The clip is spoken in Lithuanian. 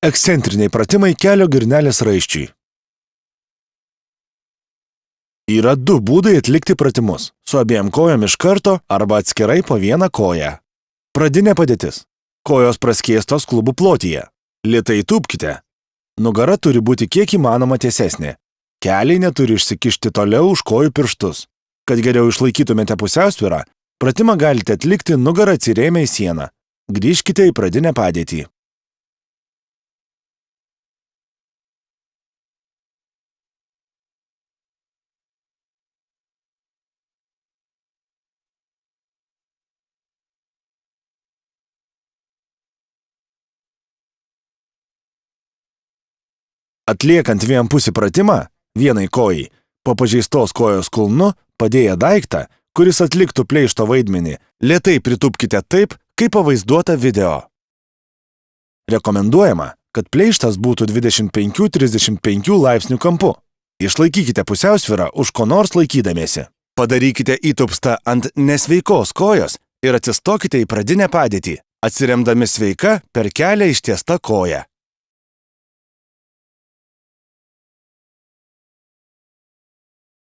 Ekscentriniai pratimai kelio girnelės raiščiui. Yra du būdai atlikti pratimus – su abiem kojom iš karto arba atskirai po vieną koją. Pradinė padėtis. Kojos praskiestos klubų plotyje. Lėtai tūpkite. Nugara turi būti kiek įmanoma tiesesnė. Keliai neturi išsikišti toliau už kojų pirštus. Kad geriau išlaikytumėte pusiausvyrą, pratimą galite atlikti nugarą atsirėmę į sieną. Grįžkite į pradinę padėtį. Atliekant vienpusį pratimą, vienai kojai, po pažeistos kojos kulnu, padėję daiktą, kuris atliktų pleišto vaidmenį, lėtai pritūpkite taip, kaip pavaizduota video. Rekomenduojama, kad pleištas būtų 25–35 laipsnių kampu. Išlaikykite pusiausvyrą už ko nors laikydamiesi. Padarykite įtūpstą ant nesveikos kojos ir atsistokite į pradinę padėtį, atsiremdami sveika per kelią ištiesta koja.